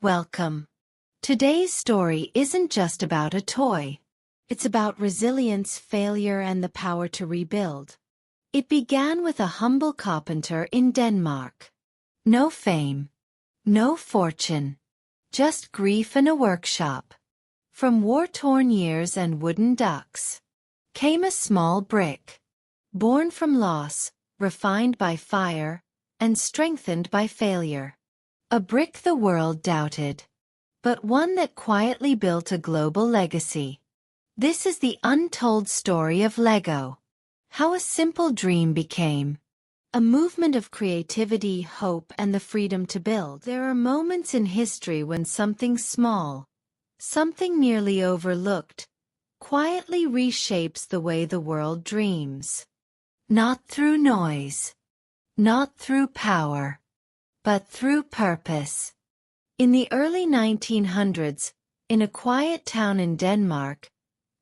Welcome. Today's story isn't just about a toy. It's about resilience, failure, and the power to rebuild. It began with a humble carpenter in Denmark. No fame, no fortune, just grief and a workshop. From war-torn years and wooden ducks came a small brick, born from loss, refined by fire, and strengthened by failure. A brick the world doubted, but one that quietly built a global legacy. This is the untold story of Lego. How a simple dream became a movement of creativity, hope, and the freedom to build. There are moments in history when something small, something nearly overlooked, quietly reshapes the way the world dreams. Not through noise, not through power, but through purpose. In the early 1900s, in a quiet town in Denmark,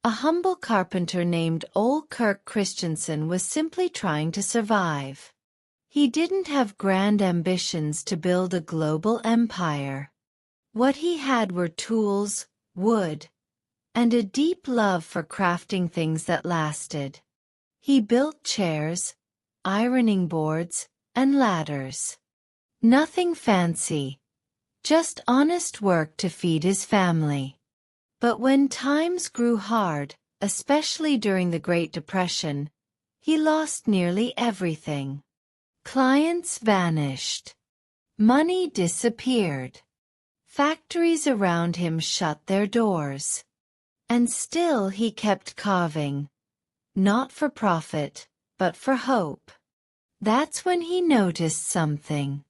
a humble carpenter named Ole Kirk Christensen was simply trying to survive. He didn't have grand ambitions to build a global empire. What he had were tools, wood, and a deep love for crafting things that lasted. He built chairs, ironing boards, and ladders. Nothing fancy, just honest work to feed his family. But when times grew hard, especially during the Great Depression, he lost nearly everything. Clients vanished. Money disappeared. Factories around him shut their doors. And still he kept carving, not for profit, but for hope. That's when he noticed something.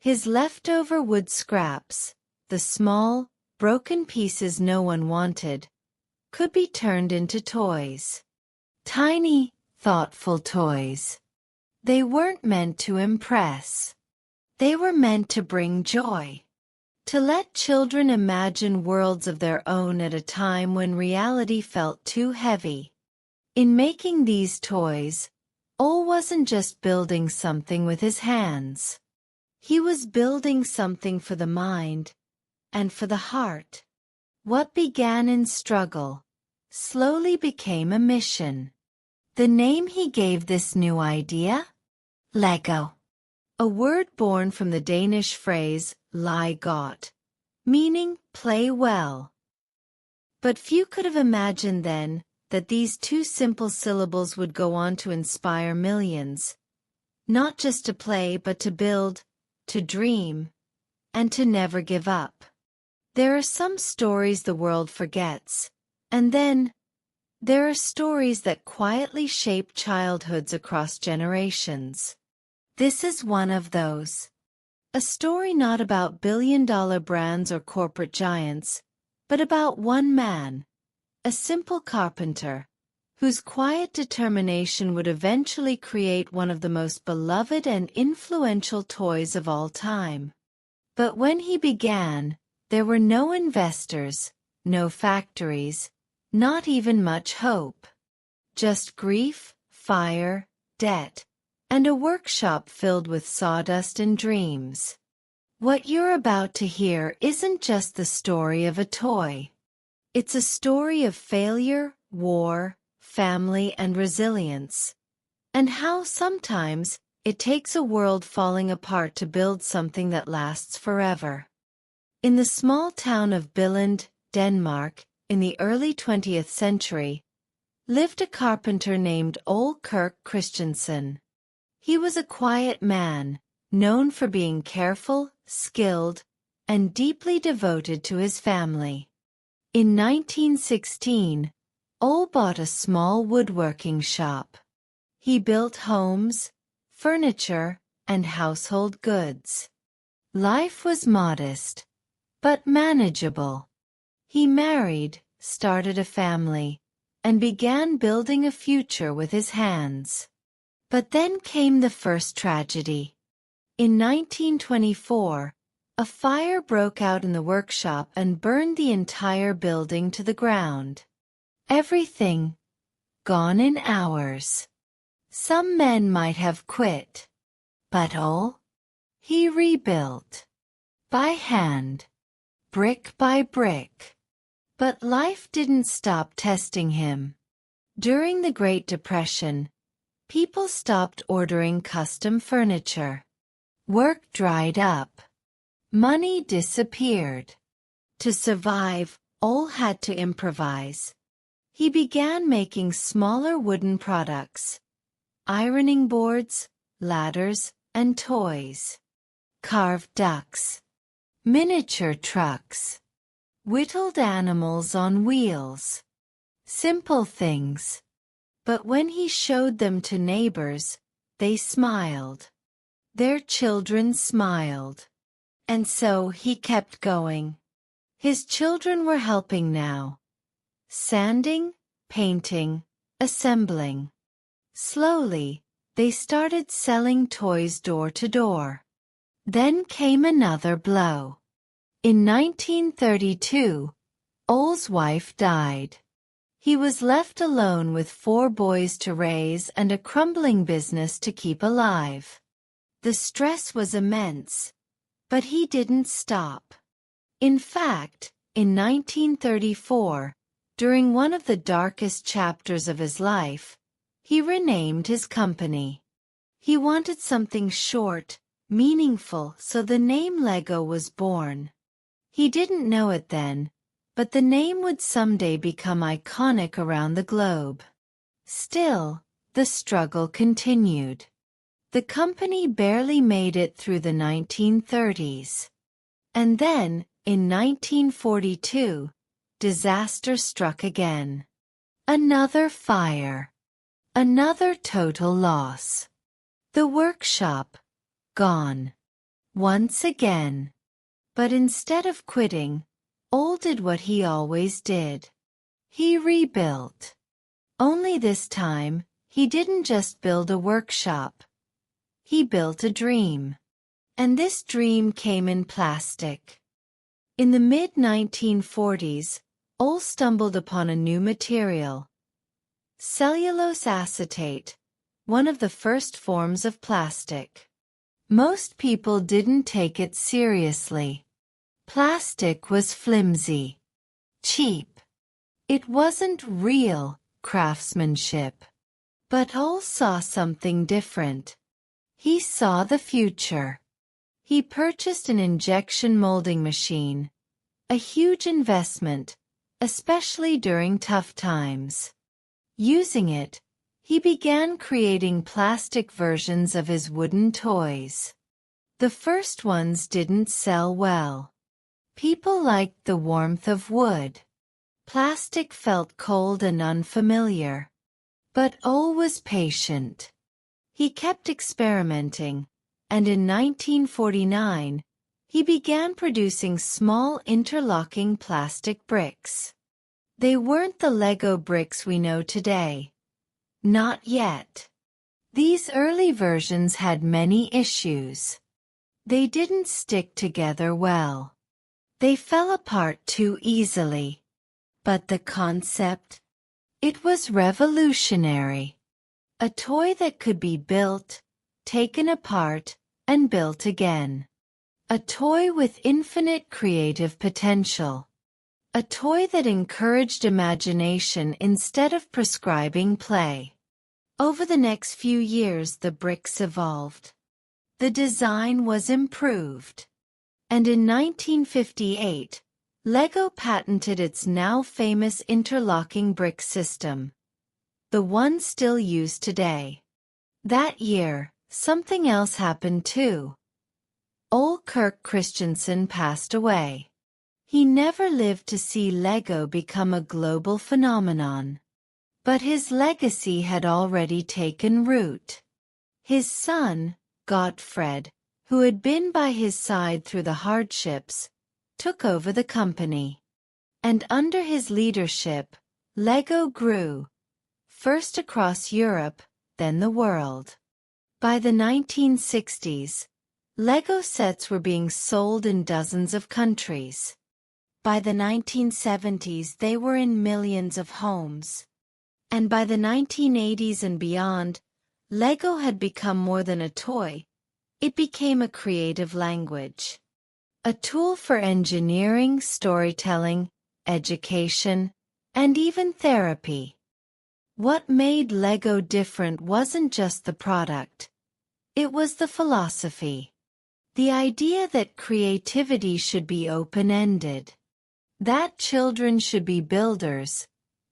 His leftover wood scraps, the small, broken pieces no one wanted, could be turned into toys. Tiny, thoughtful toys. They weren't meant to impress. They were meant to bring joy. To let children imagine worlds of their own at a time when reality felt too heavy. In making these toys, Ole wasn't just building something with his hands. He was building something for the mind and for the heart. What began in struggle slowly became a mission. The name he gave this new idea? Lego. A word born from the Danish phrase, leg godt, meaning play well. But few could have imagined then that these two simple syllables would go on to inspire millions. Not just to play, but to build, to dream, and to never give up. There are some stories the world forgets, and then there are stories that quietly shape childhoods across generations. This is one of those. A story not about billion-dollar brands or corporate giants, but about one man, a simple carpenter, whose quiet determination would eventually create one of the most beloved and influential toys of all time. But when he began, there were no investors, no factories, not even much hope. Just grief, fire, debt, and a workshop filled with sawdust and dreams. What you're about to hear isn't just the story of a toy. It's a story of failure, war, family, and resilience, and how sometimes it takes a world falling apart to build something that lasts forever. In the small town of Billund, Denmark, in the early 20th century, lived a carpenter named Ole Kirk Christensen. He was a quiet man, known for being careful, skilled, and deeply devoted to his family. In 1916, Ole bought a small woodworking shop. He built homes, furniture, and household goods. Life was modest, but manageable. He married, started a family, and began building a future with his hands. But then came the first tragedy. In 1924, a fire broke out in the workshop and burned the entire building to the ground. Everything gone in hours. Some men might have quit, but Ole, he rebuilt. By hand, brick by brick. But life didn't stop testing him. During the Great Depression, people stopped ordering custom furniture. Work dried up. Money disappeared. To survive, Ole had to improvise. He began making smaller wooden products, ironing boards, ladders, and toys. Carved ducks, miniature trucks, whittled animals on wheels. Simple things. But when he showed them to neighbors, they smiled. Their children smiled. And so he kept going. His children were helping now. Sanding, painting, assembling. Slowly, they started selling toys door to door. Then came another blow. In 1932, Ole's wife died. He was left alone with 4 boys to raise and a crumbling business to keep alive. The stress was immense, but he didn't stop. In fact, in 1934, during one of the darkest chapters of his life, he renamed his company. He wanted something short, meaningful, so the name Lego was born. He didn't know it then, but the name would someday become iconic around the globe. Still, the struggle continued. The company barely made it through the 1930s. And then, in 1942, disaster struck again. Another fire. Another total loss. The workshop, gone. Once again. But instead of quitting, Ole did what he always did. He rebuilt. Only this time, he didn't just build a workshop. He built a dream. And this dream came in plastic. In the mid-1940s, Ole stumbled upon a new material. Cellulose acetate, one of the first forms of plastic. Most people didn't take it seriously. Plastic was flimsy, cheap. It wasn't real craftsmanship. But Ole saw something different. He saw the future. He purchased an injection molding machine, a huge investment, especially during tough times. Using it, he began creating plastic versions of his wooden toys. The first ones didn't sell well. People liked the warmth of wood. Plastic felt cold and unfamiliar. But Ole was patient. He kept experimenting, and in 1949, he began producing small interlocking plastic bricks. They weren't the Lego bricks we know today. Not yet. These early versions had many issues. They didn't stick together well. They fell apart too easily. But the concept? It was revolutionary. A toy that could be built, taken apart, and built again. A toy with infinite creative potential. A toy that encouraged imagination instead of prescribing play. Over the next few years, the bricks evolved. The design was improved. And in 1958, Lego patented its now famous interlocking brick system. The one still used today. That year, something else happened too. Ole Kirk Christensen passed away. He never lived to see Lego become a global phenomenon. But his legacy had already taken root. His son, Gottfried, who had been by his side through the hardships, took over the company. And under his leadership, Lego grew, first across Europe, then the world. By the 1960s, Lego sets were being sold in dozens of countries. By the 1970s, they were in millions of homes. And by the 1980s and beyond, Lego had become more than a toy. It became a creative language. a tool for engineering, storytelling, education, and even therapy. What made Lego different wasn't just the product. It was the philosophy. The idea that creativity should be open-ended. That children should be builders,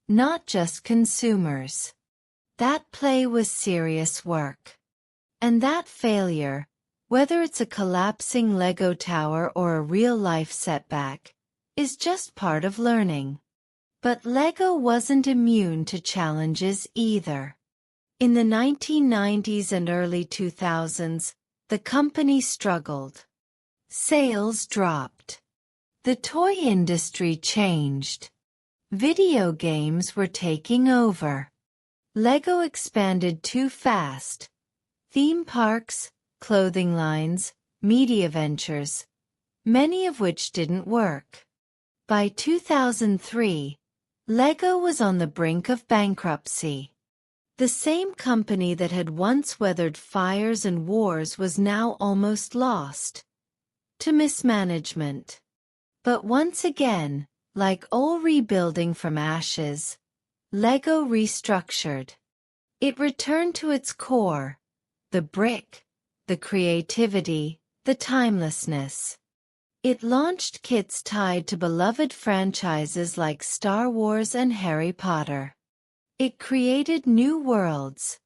not just consumers. That play was serious work. And that failure, whether it's a collapsing Lego tower or a real-life setback, is just part of learning. But Lego wasn't immune to challenges either. In the 1990s and early 2000s, the company struggled. Sales dropped. The toy industry changed. Video games were taking over. Lego expanded too fast. Theme parks, clothing lines, media ventures, many of which didn't work. By 2003, Lego was on the brink of bankruptcy. The same company that had once weathered fires and wars was now almost lost to mismanagement. But once again, like all rebuilding from ashes, Lego restructured. It returned to its core, the brick, the creativity, the timelessness. It launched kits tied to beloved franchises like Star Wars and Harry Potter. It created new worlds.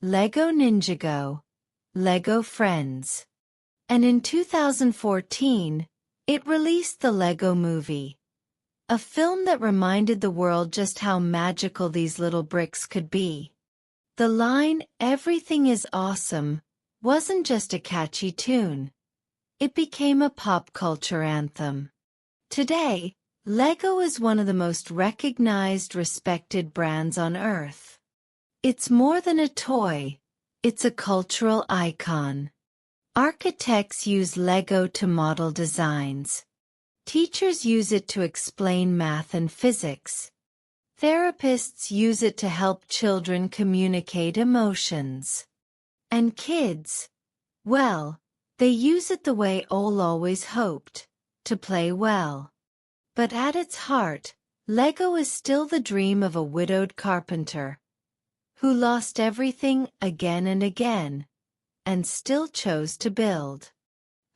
Lego Ninjago, Lego Friends. And in 2014, it released the Lego Movie, a film that reminded the world just how magical these little bricks could be. The line, "Everything is awesome," wasn't just a catchy tune. It became a pop culture anthem. Today, Lego is one of the most recognized, respected brands on Earth. It's more than a toy, it's a cultural icon. Architects use Lego to model designs. Teachers use it to explain math and physics. Therapists use it to help children communicate emotions. And kids, well, they use it the way Ole always hoped, to play well. But at its heart, Lego is still the dream of a widowed carpenter who lost everything again and again, and still chose to build.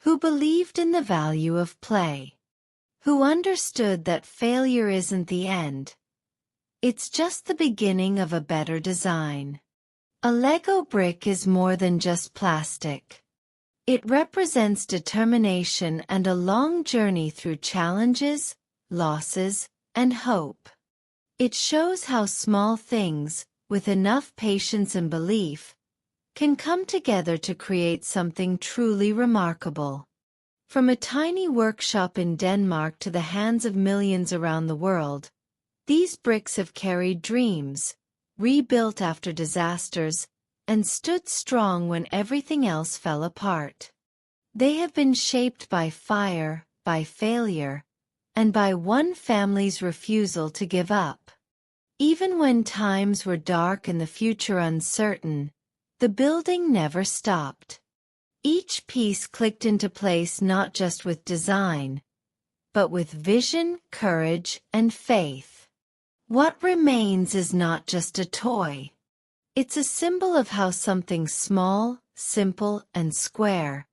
Who believed in the value of play. Who understood that failure isn't the end. It's just the beginning of a better design. A Lego brick is more than just plastic. It represents determination and a long journey through challenges, losses, and hope. It shows how small things, with enough patience and belief, can come together to create something truly remarkable. From a tiny workshop in Denmark to the hands of millions around the world, these bricks have carried dreams, rebuilt after disasters, and stood strong when everything else fell apart. They have been shaped by fire, by failure, and by one family's refusal to give up. Even when times were dark and the future uncertain, the building never stopped. Each piece clicked into place not just with design, but with vision, courage, and faith. What remains is not just a toy. It's a symbol of how something small, simple, and square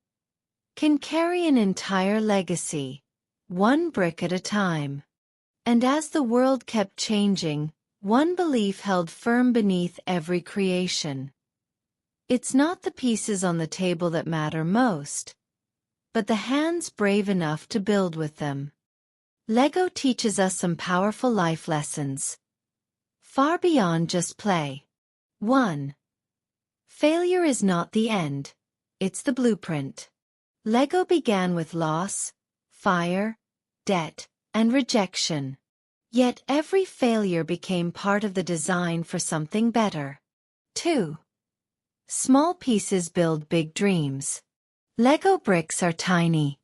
can carry an entire legacy, one brick at a time. And as the world kept changing, one belief held firm beneath every creation. It's not the pieces on the table that matter most, but the hands brave enough to build with them. Lego teaches us some powerful life lessons, far beyond just play. 1. Failure is not the end, it's the blueprint. Lego began with loss, fire, debt, and rejection. Yet every failure became part of the design for something better. 2. Small pieces build big dreams. Lego bricks are tiny,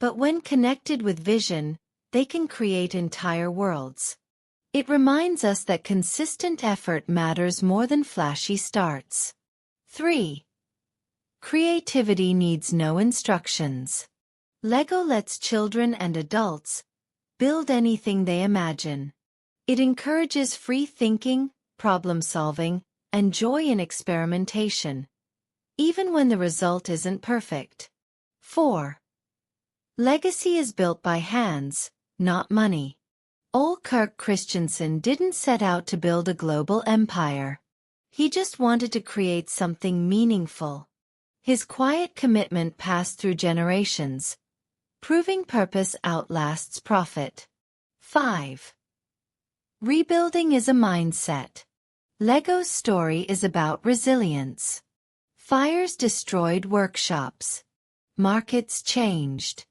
but when connected with vision, they can create entire worlds. It reminds us that consistent effort matters more than flashy starts. 3. Creativity needs no instructions. Lego lets children and adults build anything they imagine. It encourages free thinking, problem-solving, and joy in experimentation, even when the result isn't perfect. 4. Legacy is built by hands, not money. Ole Kirk Christensen didn't set out to build a global empire. He just wanted to create something meaningful. His quiet commitment passed through generations, proving purpose outlasts profit. 5. Rebuilding is a mindset. Lego's story is about resilience. Fires destroyed workshops. Markets changed.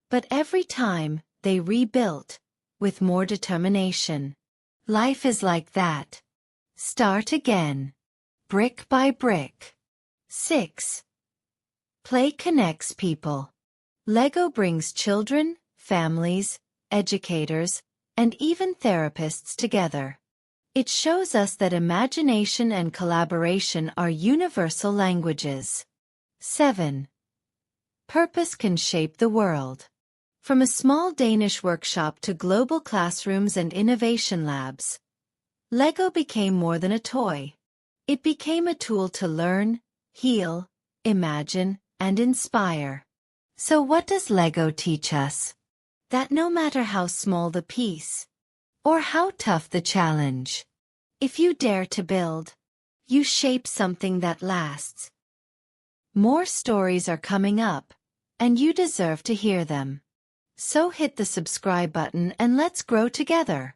But every time, they rebuilt, with more determination. Life is like that. Start again. Brick by brick. 6. Play connects people. Lego brings children, families, educators, and even therapists together. It shows us that imagination and collaboration are universal languages. 7. Purpose can shape the world. From a small Danish workshop to global classrooms and innovation labs, Lego became more than a toy. It became a tool to learn, heal, imagine, and inspire. So what does Lego teach us? That no matter how small the piece, or how tough the challenge, if you dare to build, you shape something that lasts. More stories are coming up, and you deserve to hear them. So hit the subscribe button and let's grow together.